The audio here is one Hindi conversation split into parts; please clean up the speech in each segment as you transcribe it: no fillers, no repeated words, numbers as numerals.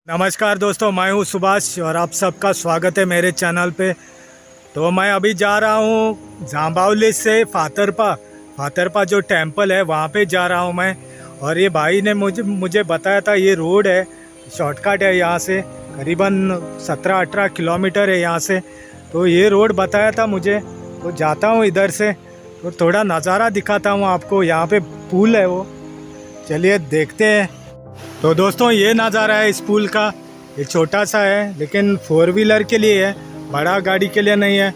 नमस्कार दोस्तों, मैं हूं सुभाष और आप सबका स्वागत है मेरे चैनल पे। तो मैं अभी जा रहा हूं जांबावली से फातरपा जो टेंपल है वहां पे जा रहा हूं मैं। और ये भाई ने मुझे बताया था ये रोड है, शॉर्टकट है यहाँ से, करीबन 17-18 किलोमीटर है यहाँ से। तो ये रोड बताया था मुझे, तो जाता हूँ इधर से, तो थोड़ा नज़ारा दिखाता हूँ आपको। यहाँ पे पुल है वो, चलिए देखते हैं। तो दोस्तों ये नज़ारा है इस पुल का। ये छोटा सा है लेकिन 4 व्हीलर के लिए है, बड़ा गाड़ी के लिए नहीं है।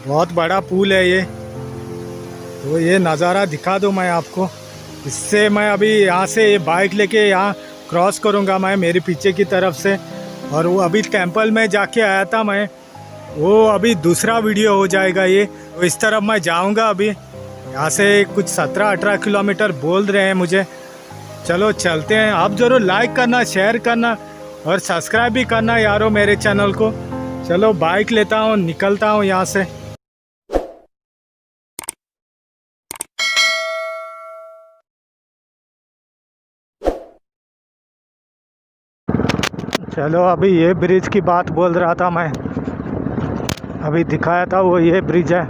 बहुत बड़ा पुल है ये। तो ये नज़ारा दिखा दूँ मैं आपको। इससे मैं अभी यहाँ से ये बाइक लेके यहाँ क्रॉस करूँगा मैं मेरे पीछे की तरफ से। और वो अभी टेंपल में जाके आया था मैं, वो अभी दूसरा वीडियो हो जाएगा ये। तो इस तरफ मैं जाऊँगा अभी। यहाँ से कुछ 17-18 किलोमीटर बोल रहे हैं मुझे। चलो चलते हैं। आप ज़रूर लाइक करना, शेयर करना और सब्सक्राइब भी करना यारो मेरे चैनल को। चलो बाइक लेता हूँ, निकलता हूँ यहाँ से। चलो अभी ये ब्रिज की बात बोल रहा था मैं, अभी दिखाया था वो ये ब्रिज है।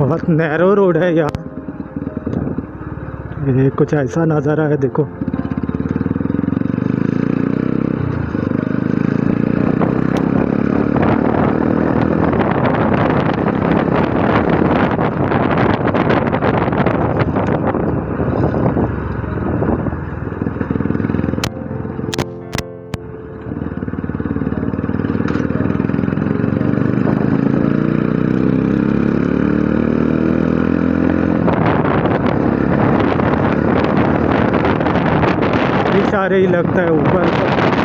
बहुत नैरो रोड है यार। ये कुछ ऐसा नज़ारा है देखो। सारे ही लगता है, ऊपर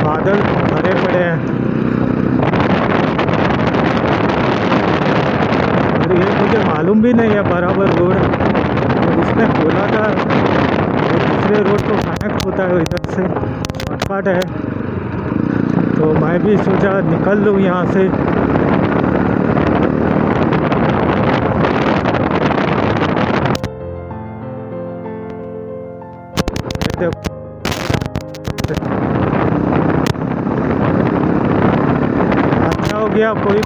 बादल भरे पड़े हैं। और ये मुझे मालूम भी नहीं है बराबर रोड, तो उसने खोला था वो दूसरे रोड को कनेक्ट होता है इधर से, शॉर्टकट है। तो मैं भी सोचा निकल लूँ यहाँ से। अच्छा हो गया कोई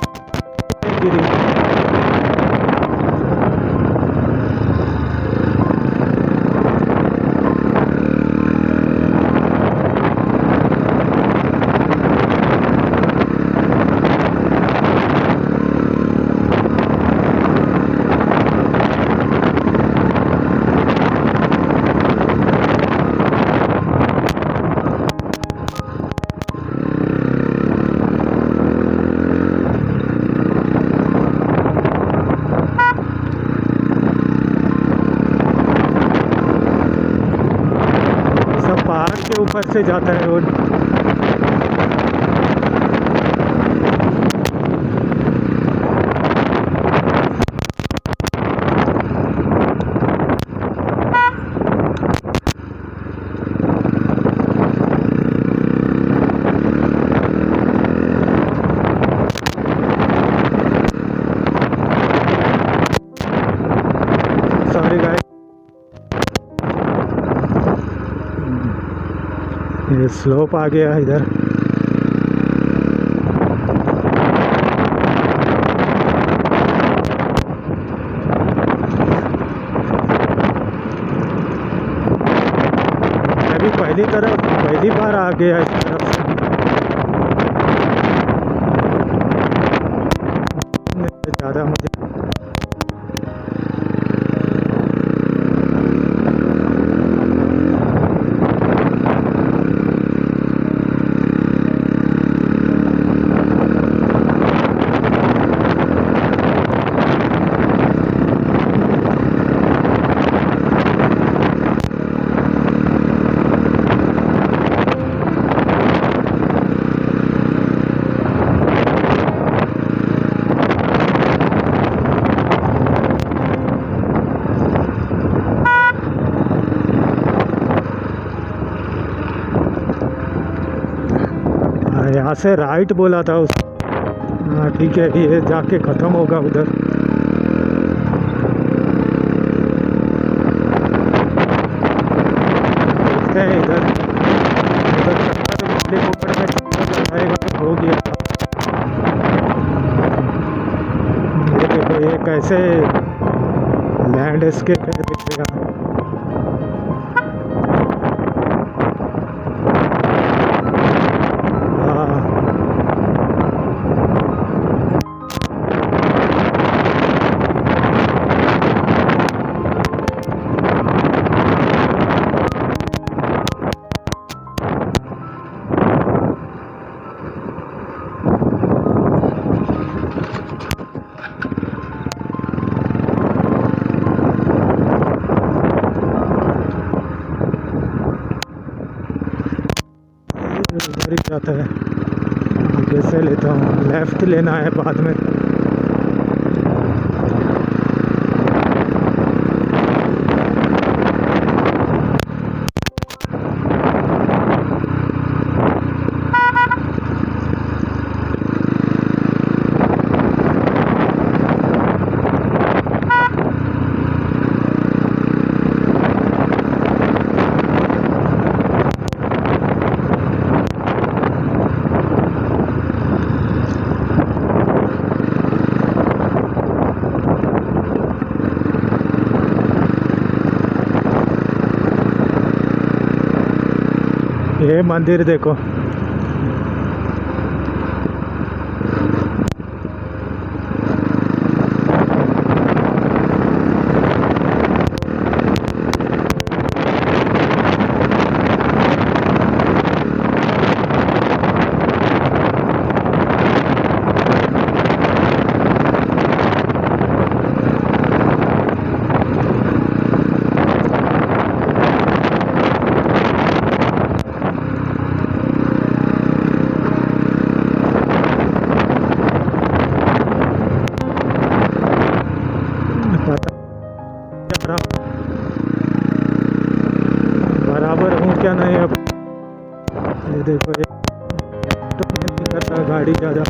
गिरी। के ऊपर से जाता है रोड। सॉरी गाइस, ये स्लोप आ गया इधर। अभी पहली बार आ गया इस तरफ से। ज़्यादा मुझे यहाँ से राइट बोला था उस। हाँ ठीक है, ये जाके ख़त्म होगा उधर। चलते हैं इधर। उधर चक्कर हेलीकॉप्टर में चक्कर लगाएगा तो हो गया। ये देखो ये कैसे लैंडस्केप है दिखेगा। उधर ही जाता है, आगे से लेता हूँ, लेफ्ट लेना है बाद में। ये मंदिर देखो, बराबर हूँ क्या नहीं अब। ये देखो ये तो नहीं करता गाड़ी ज़्यादा।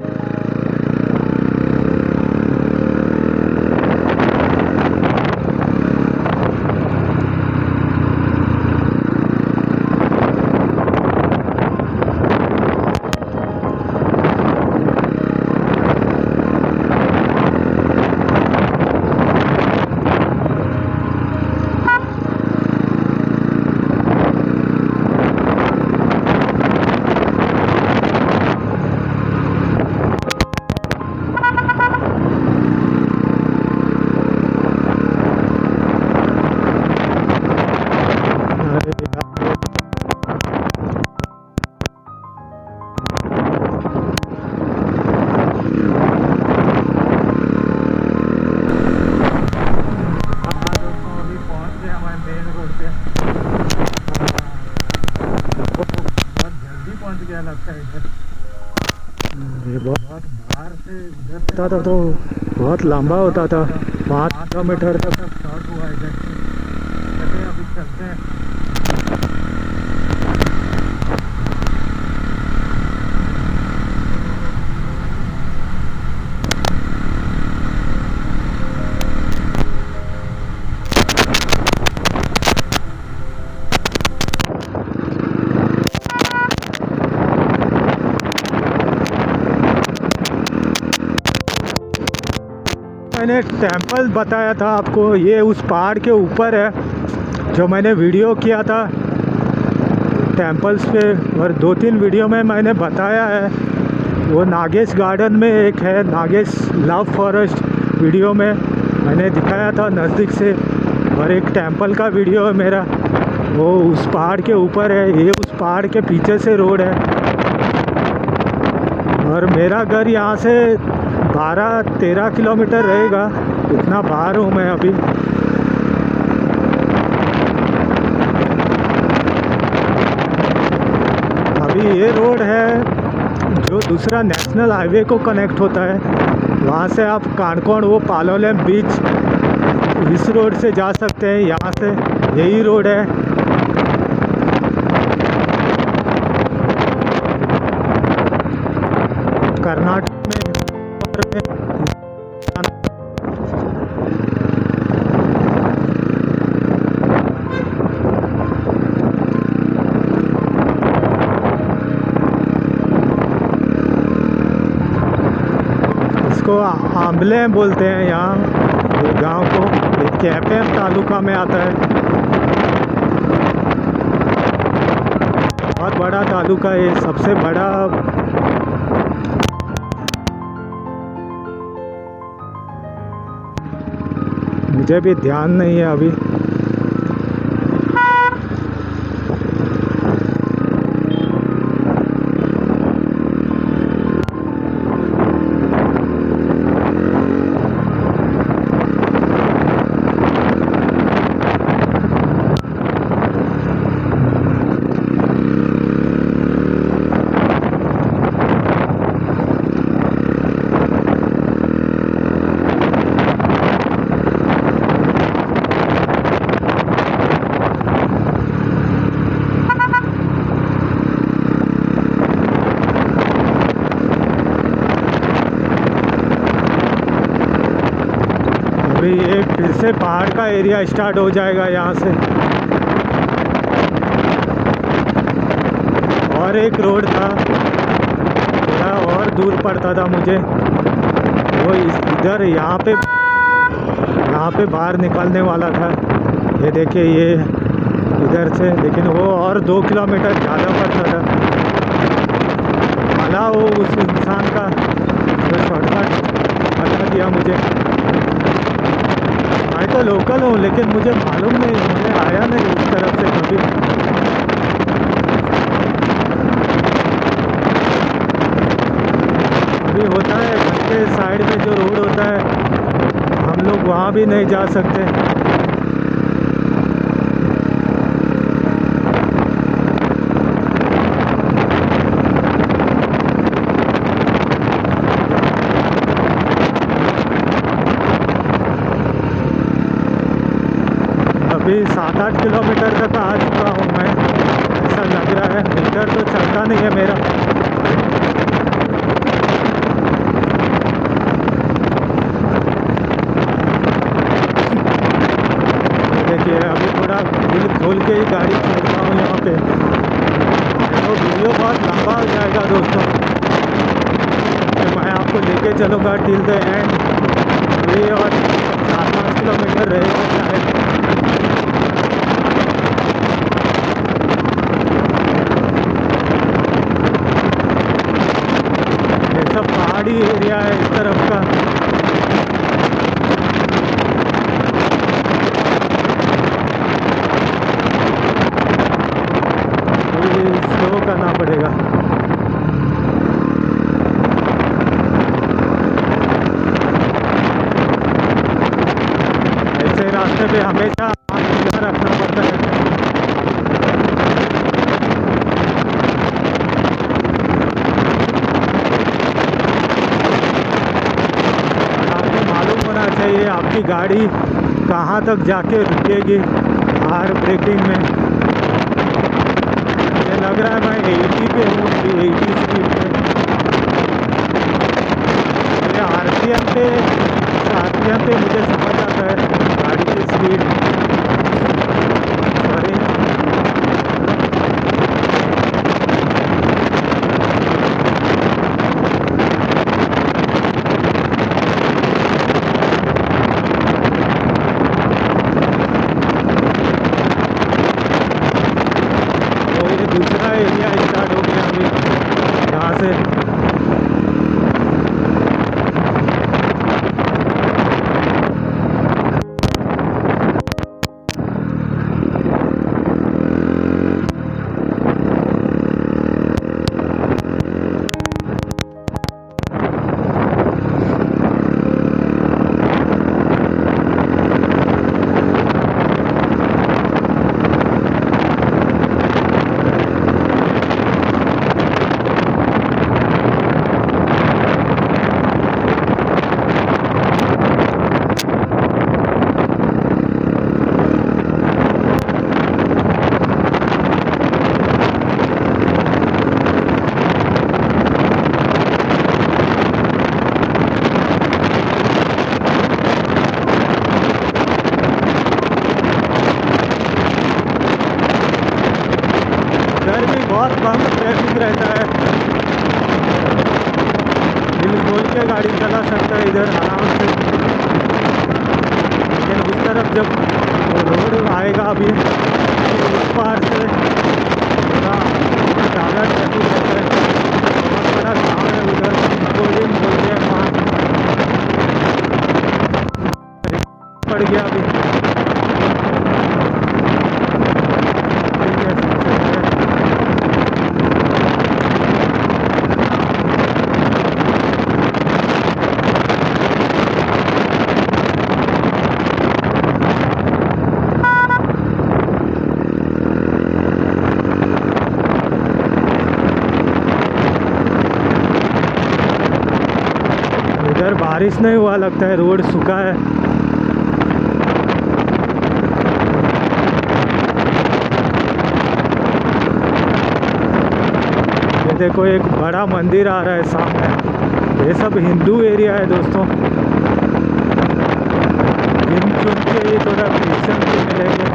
लगता है इधर। ये बहुत बाहर से इधर से था तो बहुत लंबा होता था, 5 किलोमीटर तक स्टार्ट हुआ इधर से। चलिए अभी चलते हैं। मैंने टेंपल बताया था आपको, ये उस पहाड़ के ऊपर है जो मैंने वीडियो किया था टेंपल्स पे, और 2-3 वीडियो में मैंने बताया है। वो नागेश गार्डन में एक है, नागेश लव फॉरेस्ट, वीडियो में मैंने दिखाया था नज़दीक से। और एक टेंपल का वीडियो है मेरा, वो उस पहाड़ के ऊपर है, ये उस पहाड़ के पीछे से रोड है। और मेरा घर यहाँ से 12-13 किलोमीटर रहेगा, इतना बाहर हूँ मैं अभी। ये रोड है जो दूसरा नेशनल हाईवे को कनेक्ट होता है, वहाँ से आप कानकोण वो पालोलेम बीच इस रोड से जा सकते हैं। यहाँ से यही रोड है। कर्नाटक में इसको आंबले बोलते हैं यहाँ, ये गांव को। ये कैपेम तालुका में आता है। बहुत बड़ा तालुका है, सबसे बड़ा। मुझे भी ध्यान नहीं है अभी। अभी ये फिर से पहाड़ का एरिया स्टार्ट हो जाएगा यहाँ से। और एक रोड था, थोड़ा और दूर पड़ता था मुझे, वो इधर यहाँ पे बाहर निकलने वाला था। ये देखिए, ये इधर से, लेकिन वो और 2 किलोमीटर ज़्यादा पड़ता था। भला वो उस इंसान का जो शॉर्टकट बता दिया मुझे। मैं तो लोकल हूँ, लेकिन मुझे मालूम नहीं, मुझे आया नहीं उस तरफ से कभी। अभी होता है घर के साइड में जो रोड होता है, हम लोग वहाँ भी नहीं जा सकते। अभी 7-8 किलोमीटर तक आ चुका हूँ मैं, ऐसा लग रहा है। मीटर तो चलता नहीं है मेरा। देखिए, अभी थोड़ा दिल खोल के ही गाड़ी चल रहा हूँ यहाँ पे। तो वीडियो बहुत लंबा हो जाएगा दोस्तों, तो मैं आपको लेके चलूँगा टिल द एंड। ये और 4-5 किलोमीटर रहेगा शायद। पहाड़ी एरिया है इस तरफ का। ये स्लो करना पड़ेगा। ऐसे रास्ते पे हमेशा ध्यान रखना पड़ता है। चाहिए आपकी गाड़ी कहाँ तक जाके रुकेगी हार्ड ब्रेकिंग में। मुझे लग रहा है मैं 80 पे हूँ, 80 स्पीड पे। मेरे आरपीएम पे मुझे समझ आता है गाड़ी की स्पीड। सॉरी, दूसरा एरिया स्टार्ट हो गया अभी यहाँ से। बहुत कम ट्रैफिक रहता है। दिल खोल के गाड़ी चला सकता है इधर आराम से। लेकिन उस तरफ जब रोड आएगा अभी उस पार से थोड़ा ज़्यादा ट्रैफिक रहता है। बहुत बड़ा गाँव है उधर, cuncolim बोलते हैं वहाँ। पड़ गया अभी इधर बारिश नहीं हुआ, लगता है रोड सूखा है। ये देखो एक बड़ा मंदिर आ रहा है सामने। ये सब हिंदू एरिया है दोस्तों। गिन चुन के ये थोड़ा क्रिश्चियन भी मिलेंगे।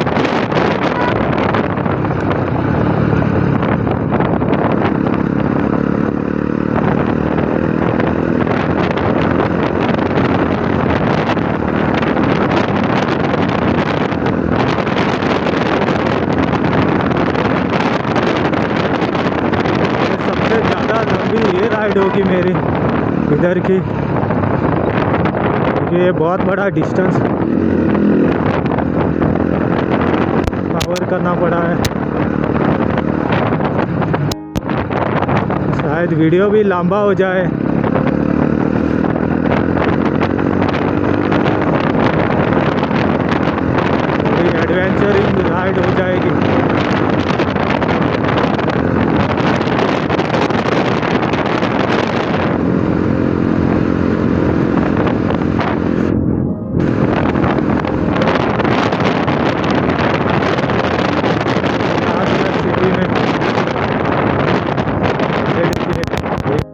ये राइड होगी मेरी इधर की, क्योंकि ये बहुत बड़ा डिस्टेंस कवर करना पड़ा है। शायद वीडियो भी लंबा हो जाए। थोड़ी एडवेंचरिंग राइड हो जाएगी।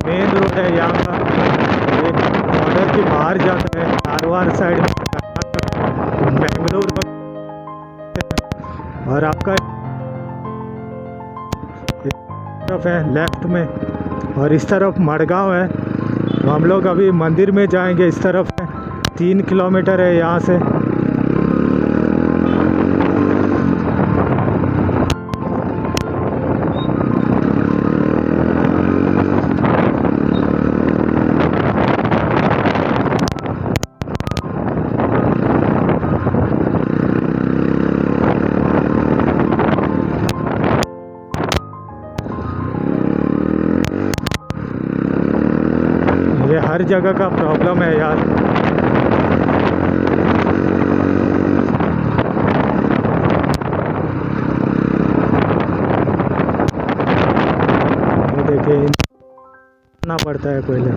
मेन रोड है यहाँ का, एक बॉर्डर के बाहर जाता है कारवार साइड बेंगलोर, और आपका इस तरफ है लेफ्ट में, और इस तरफ मड़गांव है। तो हम लोग अभी मंदिर में जाएंगे। इस तरफ है 3 किलोमीटर है यहाँ से। ये हर जगह का प्रॉब्लम है यार। ये देखिए ना पड़ता है पहले,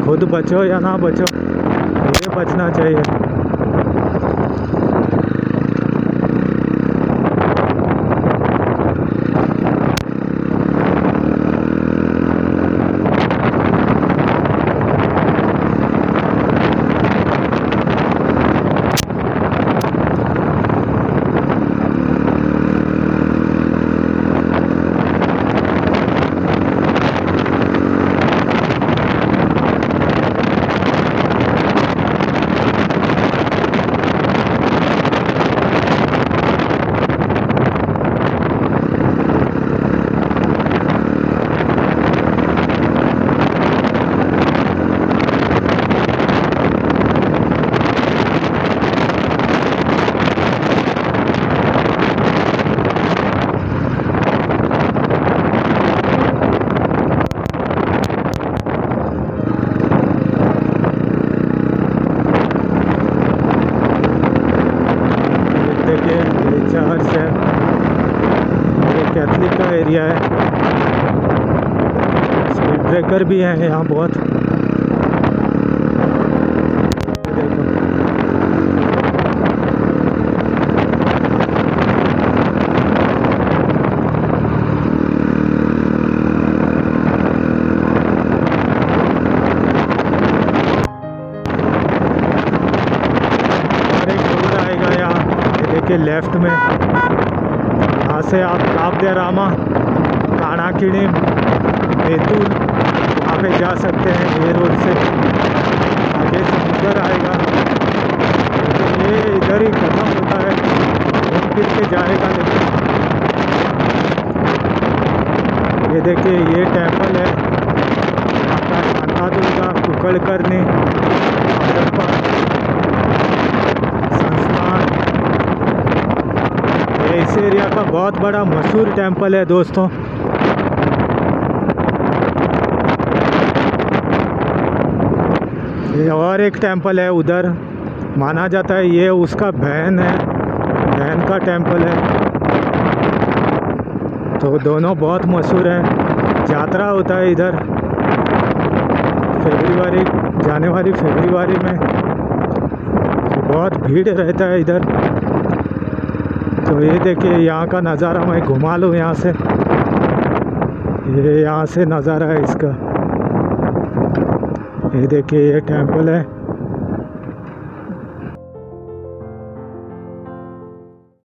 खुद बचो या ना बचो, ये बचना चाहिए। चर्च है, ये कैथलिक का एरिया है। स्पीड ब्रेकर भी हैं यहाँ बहुत। देखो के लेफ्ट में, यहाँ से आप काव्य रामा, कानाकिणी, बेतुल, वहाँ पे जा सकते हैं। ये रोड से आगे समुद्र आएगा, लेकिन ये इधर ही खत्म होता है, घूम फिर के जाएगा। लेकिन ये देखिए ये टेम्पल है माता शंतादुर्गा कुंकलकर्णी फातरपा संस्थान। ये इस एरिया का बहुत बड़ा मशहूर टेम्पल है दोस्तों। ये और एक टेम्पल है उधर, माना जाता है ये उसका बहन है, बहन का टेम्पल है। तो दोनों बहुत मशहूर है। यात्रा होता है इधर जनवरी फरवरी में, तो बहुत भीड़ रहता है इधर। तो ये देखिए यहाँ का नज़ारा मैं घुमा लूँ यहाँ से। ये यहाँ से नज़ारा है इसका। ये देखिए ये टेम्पल है।